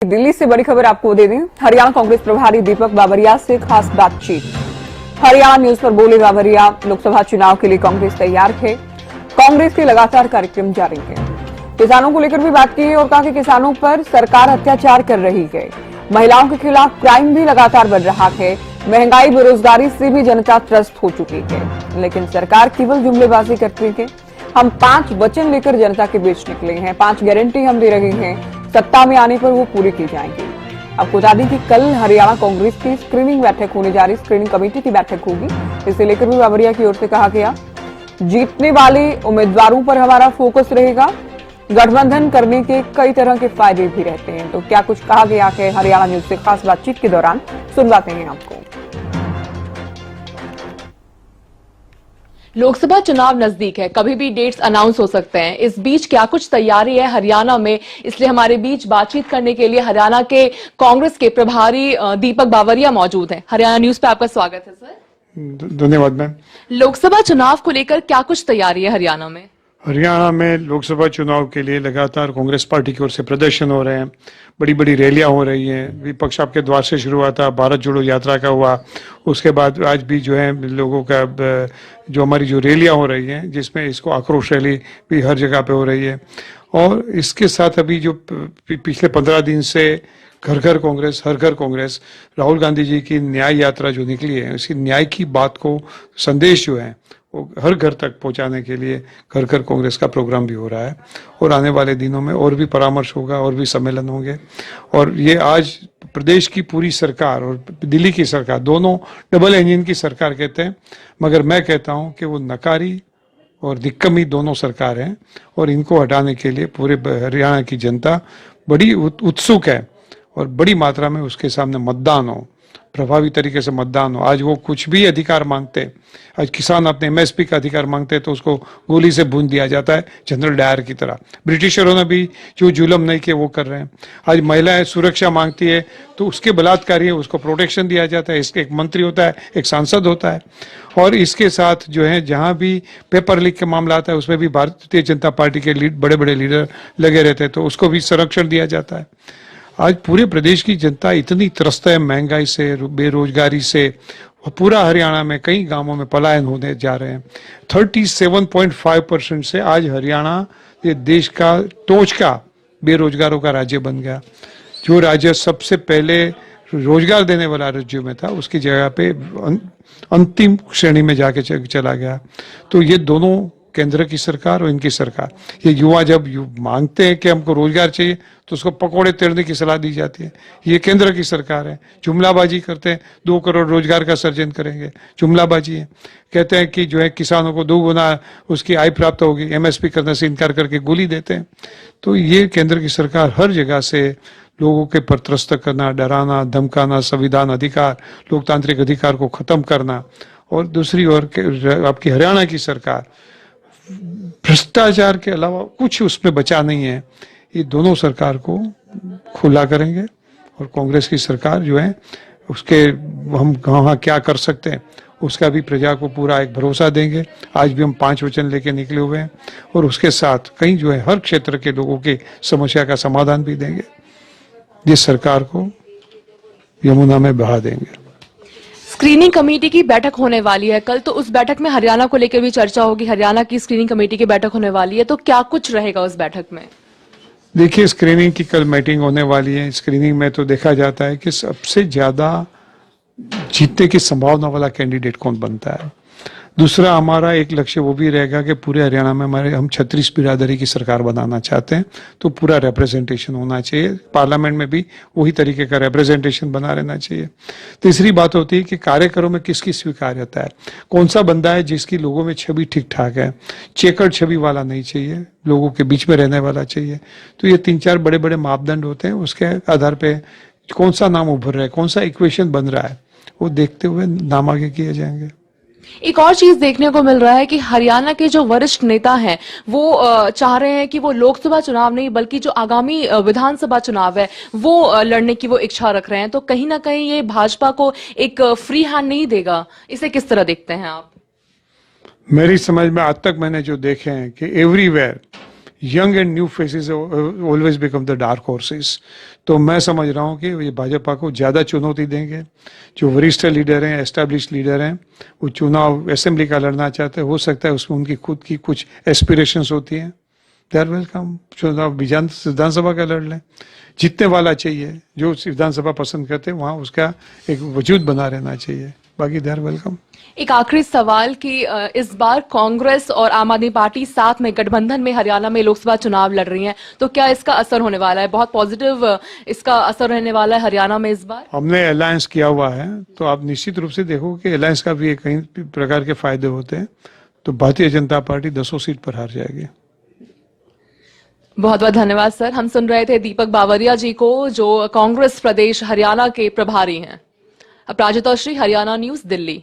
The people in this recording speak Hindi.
दिल्ली से बड़ी खबर आपको दे दें। हरियाणा कांग्रेस प्रभारी दीपक बावरिया से खास बातचीत। हरियाणा न्यूज पर बोले बावरिया, लोकसभा चुनाव के लिए कांग्रेस तैयार है। कांग्रेस के लगातार कार्यक्रम जारी है। किसानों को लेकर भी बात की है और कहा कि किसानों पर सरकार अत्याचार कर रही है। महिलाओं के खिलाफ क्राइम भी लगातार बढ़ रहा है। महंगाई बेरोजगारी से भी जनता त्रस्त हो चुकी है, लेकिन सरकार केवल जुमलेबाजी करती है। हम 5 वचन लेकर जनता के बीच निकले हैं, 5 गारंटी हम दे रहे हैं, सत्ता में आने पर वो पूरी की जाएंगी। आपको बता दें कि कल हरियाणा कांग्रेस की स्क्रीनिंग बैठक होने जा रही, स्क्रीनिंग कमेटी की बैठक होगी। इसे लेकर भी बावरिया की ओर से कहा गया, जीतने वाले उम्मीदवारों पर हमारा फोकस रहेगा। गठबंधन करने के कई तरह के फायदे भी रहते हैं। तो क्या कुछ कहा गया है हरियाणा न्यूज से खास बातचीत के दौरान, सुनवाते हैं आपको। लोकसभा चुनाव नजदीक है, कभी भी डेट्स अनाउंस हो सकते हैं। इस बीच क्या कुछ तैयारी है हरियाणा में, इसलिए हमारे बीच बातचीत करने के लिए हरियाणा के कांग्रेस के प्रभारी दीपक बावरिया मौजूद हैं। हरियाणा न्यूज पे आपका स्वागत है सर। धन्यवाद मैम। लोकसभा चुनाव को लेकर क्या कुछ तैयारी है हरियाणा में? हरियाणा में लोकसभा चुनाव के लिए लगातार कांग्रेस पार्टी की ओर से प्रदर्शन हो रहे हैं, बड़ी बड़ी रैलियां हो रही हैं। विपक्ष आपके द्वार से शुरू हुआ था, भारत जोड़ो यात्रा का हुआ, उसके बाद आज भी जो है लोगों का जो हमारी जो रैलियां हो रही हैं, जिसमें इसको आक्रोश रैली भी हर जगह पे हो रही है। और इसके साथ अभी जो पिछले 15 दिन से घर घर कांग्रेस हर घर कांग्रेस, राहुल गांधी जी की न्याय यात्रा जो निकली है, इसी न्याय की बात को संदेश जो है वो हर घर तक पहुंचाने के लिए घर घर कांग्रेस का प्रोग्राम भी हो रहा है। और आने वाले दिनों में और भी परामर्श होगा और भी सम्मेलन होंगे। और ये आज प्रदेश की पूरी सरकार और दिल्ली की सरकार दोनों डबल इंजन की सरकार कहते हैं, मगर मैं कहता हूं कि वो नकारी और दिक्कमी दोनों सरकार हैं। और इनको हटाने के लिए पूरे हरियाणा की जनता बड़ी उत्सुक है और बड़ी मात्रा में उसके सामने मतदान हो, प्रभावी तरीके से मतदान हो। आज वो कुछ भी अधिकार मांगते हैं, आज किसान अपने एमएसपी का अधिकार मांगते हैं तो उसको गोली से भून दिया जाता है, जनरल डायर की तरह। ब्रिटिशरों ने भी जो जुल्म नहीं किए वो कर रहे हैं। आज महिलाएं सुरक्षा मांगती है तो उसके बलात्कारी है उसको प्रोटेक्शन दिया जाता है। इसके एक मंत्री होता है, एक सांसद होता है। और इसके साथ जो है जहां भी पेपर लीक का मामला आता है उसमें भी भारतीय जनता पार्टी के बड़े बड़े लीडर लगे रहते हैं, तो उसको भी संरक्षण दिया जाता है। आज पूरे प्रदेश की जनता इतनी त्रस्त है महंगाई से, बेरोजगारी से। पूरा हरियाणा में कई गांवों में पलायन होने जा रहे हैं। 37.5% से आज हरियाणा ये देश का टोच का बेरोजगारों का राज्य बन गया। जो राज्य सबसे पहले रोजगार देने वाला राज्य में था, उसकी जगह पे अंतिम श्रेणी में जाके चला गया। तो ये दोनों केंद्र की सरकार और इनकी सरकार, ये युवा जब मांगते हैं कि हमको रोजगार चाहिए तो उसको पकोड़े तैरने की सलाह दी जाती है। ये केंद्र की सरकार है, जुमलाबाजी करते हैं, 2 करोड़ रोजगार का सर्जन करेंगे, जुमलाबाजी है। कहते हैं कि जो है किसानों को 2 गुना उसकी आय प्राप्त होगी, एमएसपी करने से इनकार करके गोली देते हैं। तो ये केंद्र की सरकार हर जगह से लोगों के परत्रस्त करना, डराना, धमकाना, संविधान अधिकार, लोकतांत्रिक अधिकार को खत्म करना। और दूसरी ओर आपकी हरियाणा की सरकार भ्रष्टाचार के अलावा कुछ उसमें बचा नहीं है। ये दोनों सरकार को खुला करेंगे और कांग्रेस की सरकार जो है उसके हम कहाँ क्या कर सकते हैं उसका भी प्रजा को पूरा एक भरोसा देंगे। आज भी हम 5 वचन लेके निकले हुए हैं और उसके साथ कहीं जो है हर क्षेत्र के लोगों की समस्या का समाधान भी देंगे। जिस सरकार को यमुना में बहा देंगे। स्क्रीनिंग कमेटी की बैठक होने वाली है कल, तो उस बैठक में हरियाणा को लेकर भी चर्चा होगी। हरियाणा की स्क्रीनिंग कमेटी की बैठक होने वाली है, तो क्या कुछ रहेगा उस बैठक में? देखिए, स्क्रीनिंग की कल मीटिंग होने वाली है। स्क्रीनिंग में तो देखा जाता है कि सबसे ज्यादा जीतने की संभावना वाला कैंडिडेट कौन बनता है। दूसरा हमारा एक लक्ष्य वो भी रहेगा कि पूरे हरियाणा में हम 36 बिरादरी की सरकार बनाना चाहते हैं, तो पूरा रिप्रेजेंटेशन होना चाहिए। पार्लियामेंट में भी वही तरीके का रिप्रेजेंटेशन बना रहना चाहिए। तीसरी बात होती है कि कार्यक्रमों में किसकी स्वीकार्यता है, कौन सा बंदा है जिसकी लोगों में छवि ठीक ठाक है, चेकर्ड छवि वाला नहीं चाहिए, लोगों के बीच में रहने वाला चाहिए। तो ये 3-4 बड़े बड़े मापदंड होते हैं, उसके आधार पर कौन सा नाम उभर रहा है, कौन सा इक्वेशन बन रहा है, वो देखते हुए नाम आगे किए जाएंगे। एक और चीज देखने को मिल रहा है कि हरियाणा के जो वरिष्ठ नेता हैं वो चाह रहे हैं कि वो लोकसभा चुनाव नहीं बल्कि जो आगामी विधानसभा चुनाव है वो लड़ने की वो इच्छा रख रहे हैं। तो कहीं ना कहीं ये भाजपा को एक फ्री हैंड नहीं देगा। इसे किस तरह देखते हैं आप? मेरी समझ में आज तक मैंने जो देखे हैं कि everywhere young and new faces always become the dark horses. तो मैं समझ रहा हूँ कि ये भाजपा को ज़्यादा चुनौती देंगे। जो वरिष्ठ लीडर हैं, एस्टैब्लिश लीडर हैं, वो चुनाव असेंबली का लड़ना चाहते हैं। हो सकता है उसमें उनकी खुद की कुछ एस्पिरेशंस होती हैं। They are welcome. चुनाव विधानसभा का लड़ लें, जीतने वाला चाहिए। जो विधानसभा पसंद करते हैं वहाँ उसका एक वजूद बना रहना चाहिए। बाकी दे आर वेलकम। एक आखिरी सवाल कि इस बार कांग्रेस और आम आदमी पार्टी साथ में गठबंधन में हरियाणा में लोकसभा चुनाव लड़ रही हैं, तो क्या इसका असर होने वाला है? बहुत पॉजिटिव इसका असर रहने वाला है हरियाणा में इस बार? हमने अलायंस किया हुआ है, तो आप निश्चित रूप से देखो कि अलायंस का भी कई प्रकार के फायदे होते हैं। तो भारतीय जनता पार्टी 10 सीट पर हार जाएगी। बहुत बहुत धन्यवाद सर। हम सुन रहे थे दीपक बावरिया जी को, जो कांग्रेस प्रदेश हरियाणा के प्रभारी हैं। अपराजिता श्री, हरियाणा न्यूज, दिल्ली।